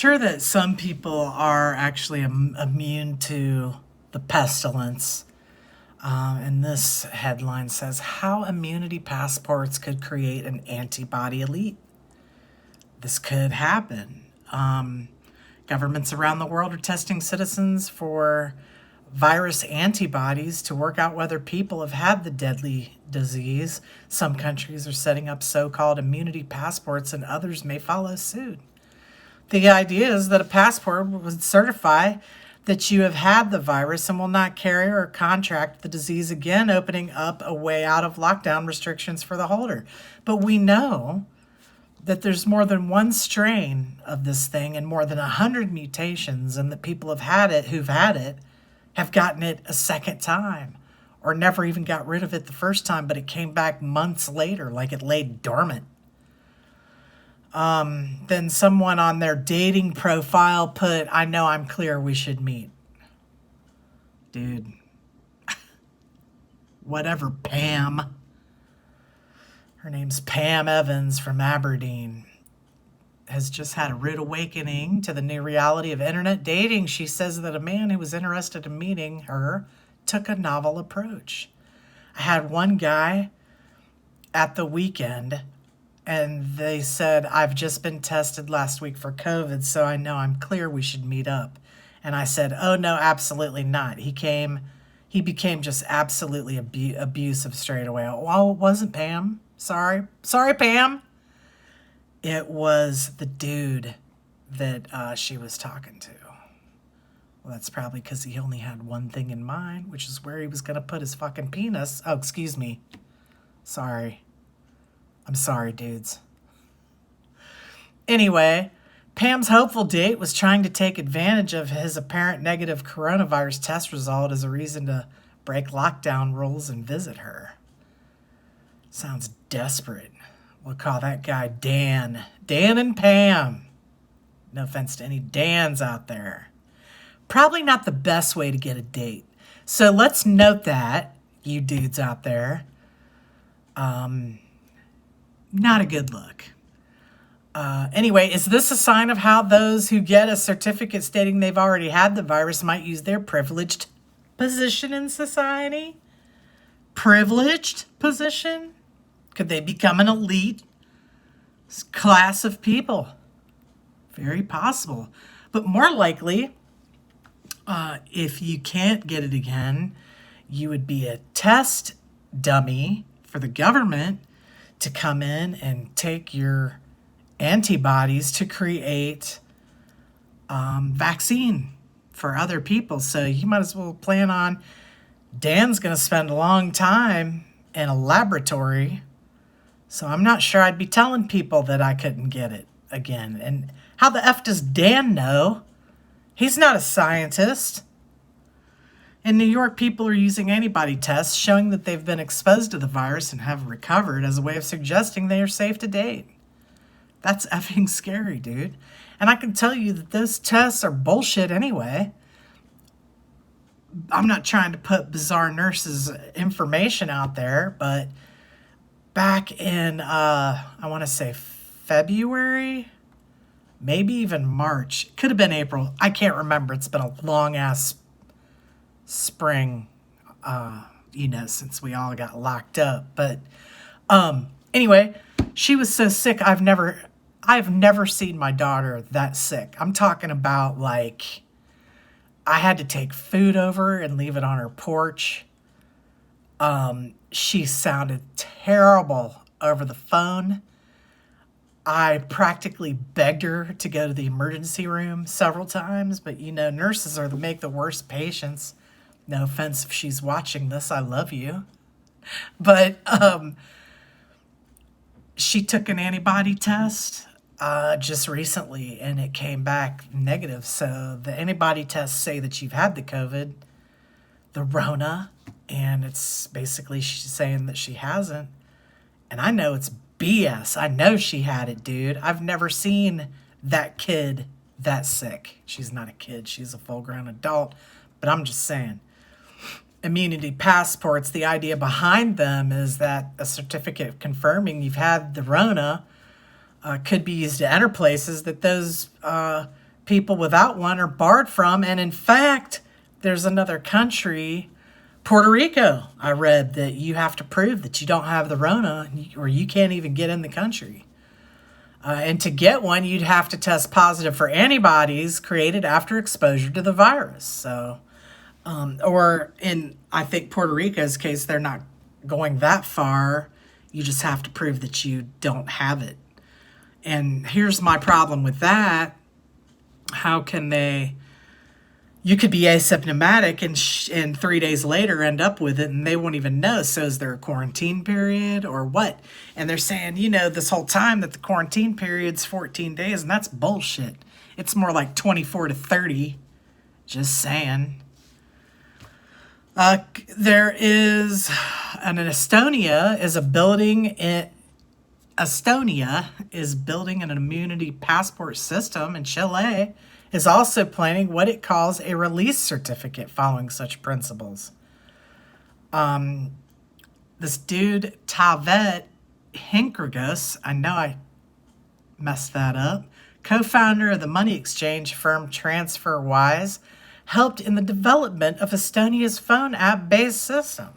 sure that some people are actually immune to the pestilence. And this headline says how immunity passports could create an antibody elite. This could happen. Governments around the world are testing citizens for virus antibodies to work out whether people have had the deadly disease. Some countries are setting up so-called immunity passports, and others may follow suit. The idea is that a passport would certify that you have had the virus and will not carry or contract the disease again, opening up a way out of lockdown restrictions for the holder. But we know that there's more than one strain of this thing and more than 100 mutations, and that people who've had it have gotten it a second time or never even got rid of it the first time, but it came back months later, like it lay dormant. Then someone on their dating profile put, "I know I'm clear, we should meet." Dude. Whatever, Pam. Her name's Pam Evans from Aberdeen. Has just had a rude awakening to the new reality of internet dating. She says that a man who was interested in meeting her took a novel approach. I had one guy at the weekend, and they said, "I've just been tested last week for COVID, so I know I'm clear, we should meet up." And I said, "Oh, no, absolutely not." He became just absolutely abusive straight away. Well, it wasn't Pam. Sorry, Pam. It was the dude that she was talking to. Well, that's probably because he only had one thing in mind, which is where he was going to put his fucking penis. Oh, excuse me. Sorry. I'm sorry, dudes. Anyway, Pam's hopeful date was trying to take advantage of his apparent negative coronavirus test result as a reason to break lockdown rules and visit her. Sounds desperate. We'll call that guy Dan. Dan and Pam. No offense to any Dans out there. Probably not the best way to get a date. So let's note that, you dudes out there. Not a good look. Anyway, is this a sign of how those who get a certificate stating they've already had the virus might use their privileged position in society? Privileged position? Could they become an elite class of people? Very possible. But more likely, if you can't get it again, you would be a test dummy for the government to come in and take your antibodies to create vaccine for other people. So you might as well plan on, Dan's going to spend a long time in a laboratory, so I'm not sure I'd be telling people that I couldn't get it again. And how the F does Dan know? He's not a scientist. In New York, people are using antibody tests showing that they've been exposed to the virus and have recovered as a way of suggesting they are safe to date. That's effing scary, dude. And I can tell you that those tests are bullshit anyway. I'm not trying to put bizarre nurses' information out there, but back in, I want to say February, maybe even March. Could have been April. I can't remember. It's been a long-ass spring, since we all got locked up. But anyway, she was so sick. I've never seen my daughter that sick. I'm talking about, like, I had to take food over and leave it on her porch. She sounded terrible over the phone. I practically begged her to go to the emergency room several times, but nurses make the worst patients. No offense if she's watching this, I love you. But she took an antibody test just recently, and it came back negative. So the antibody tests say that you've had the COVID, the Rona, and it's basically she's saying that she hasn't. And I know it's BS. I know she had it, dude. I've never seen that kid that sick. She's not a kid. She's a full-grown adult. But I'm just saying. Immunity passports, the idea behind them is that a certificate confirming you've had the Rona could be used to enter places that those people without one are barred from. And in fact, there's another country, Puerto Rico, I read, that you have to prove that you don't have the Rona or you can't even get in the country. And to get one, you'd have to test positive for antibodies created after exposure to the virus. So, or in, I think, Puerto Rico's case, they're not going that far. You just have to prove that you don't have it. And here's my problem with that. How can they... You could be asymptomatic and 3 days later end up with it and they won't even know. So is there a quarantine period or what? And they're saying, this whole time that the quarantine period's 14 days, and that's bullshit. It's more like 24 to 30. Just saying. There is, and in Estonia is building an immunity passport system, and Chile is also planning what it calls a release certificate following such principles. This dude, Tavet Hinkragos, I know I messed that up, co-founder of the money exchange firm TransferWise, helped in the development of Estonia's phone app-based system.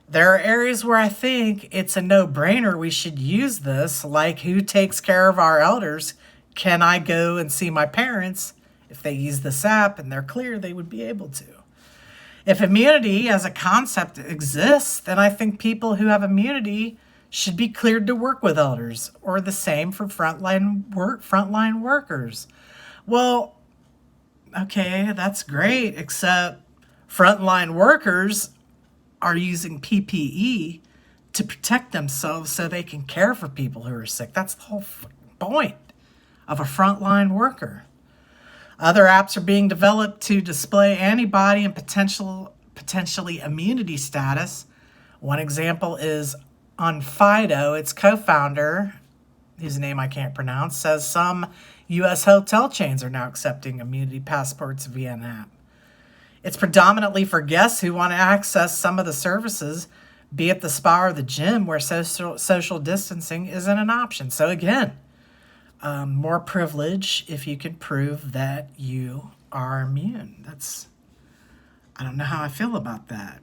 There are areas where I think it's a no-brainer we should use this, like who takes care of our elders. Can I go and see my parents? If they use this app and they're clear, they would be able to. If immunity as a concept exists, then I think people who have immunity should be cleared to work with elders, or the same for frontline workers. Well, okay, that's great, except frontline workers are using PPE to protect themselves so they can care for people who are sick. That's the whole point of a frontline worker. Other apps are being developed to display antibody and potentially immunity status. One example is Onfido. Its co-founder, whose name I can't pronounce, says some U.S. hotel chains are now accepting immunity passports via an app. It's predominantly for guests who want to access some of the services, be it the spa or the gym, where social distancing isn't an option. So again, more privilege if you can prove that you are immune. I don't know how I feel about that.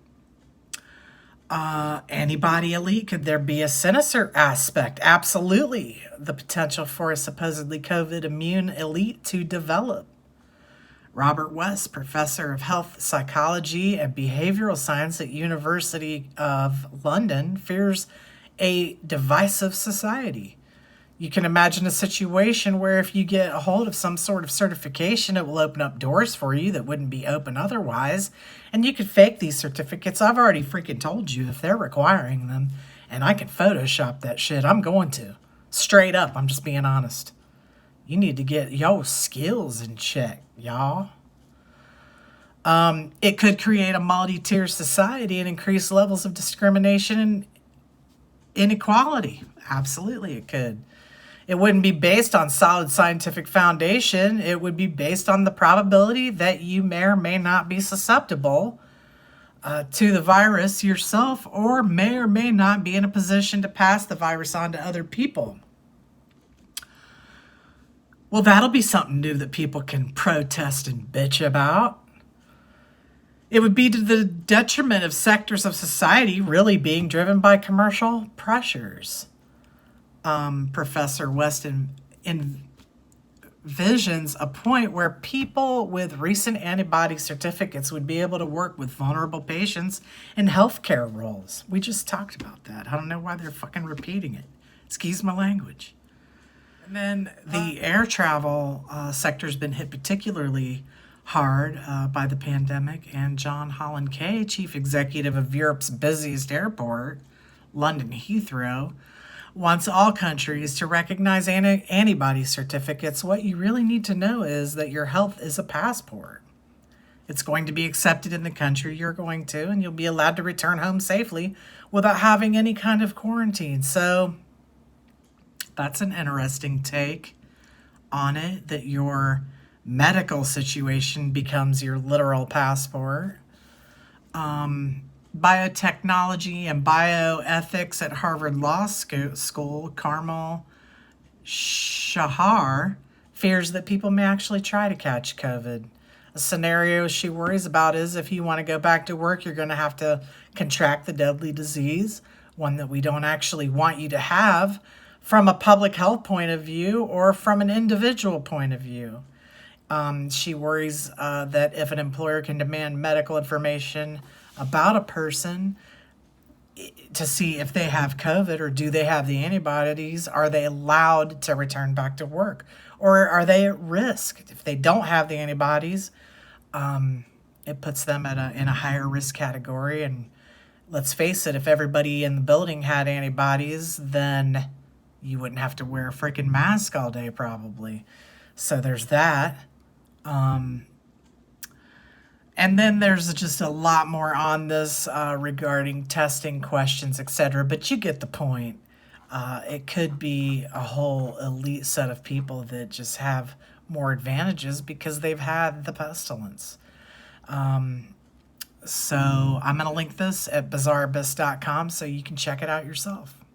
Antibody elite, could there be a sinister aspect? Absolutely. The potential for a supposedly COVID immune elite to develop. Robert West, professor of health psychology and behavioral science at University of London, fears a divisive society. You can imagine a situation where if you get a hold of some sort of certification, it will open up doors for you that wouldn't be open otherwise. And you could fake these certificates. I've already freaking told you if they're requiring them, and I can Photoshop that shit, I'm going to. Straight up, I'm just being honest. You need to get your skills in check, y'all. It could create a multi-tier society and increase levels of discrimination and inequality. Absolutely, it could. It wouldn't be based on solid scientific foundation. It would be based on the probability that you may or may not be susceptible to the virus yourself, or may not be in a position to pass the virus on to other people. Well, that'll be something new that people can protest and bitch about. It would be to the detriment of sectors of society really being driven by commercial pressures. Professor Weston envisions a point where people with recent antibody certificates would be able to work with vulnerable patients in healthcare roles. We just talked about that. I don't know why they're fucking repeating it. Excuse my language. And then the air travel sector's been hit particularly hard by the pandemic, and John Holland Kay, chief executive of Europe's busiest airport, London Heathrow, wants all countries to recognize antibody certificates. What you really need to know is that your health is a passport. It's going to be accepted in the country you're going to, and you'll be allowed to return home safely without having any kind of quarantine. So that's an interesting take on it, that your medical situation becomes your literal passport. Biotechnology and bioethics at Harvard Law School, Carmel Shahar, fears that people may actually try to catch COVID. A scenario she worries about is if you want to go back to work, you're going to have to contract the deadly disease, one that we don't actually want you to have from a public health point of view or from an individual point of view. She worries that if an employer can demand medical information about a person to see if they have COVID or do they have the antibodies, are they allowed to return back to work? Or are they at risk? If they don't have the antibodies, it puts them in a higher risk category. And let's face it, if everybody in the building had antibodies, then you wouldn't have to wear a freaking mask all day probably. So there's that. And then there's just a lot more on this regarding testing questions, etc. But you get the point. It could be a whole elite set of people that just have more advantages because they've had the pestilence. So I'm going to link this at bizarreabyss.com so you can check it out yourself.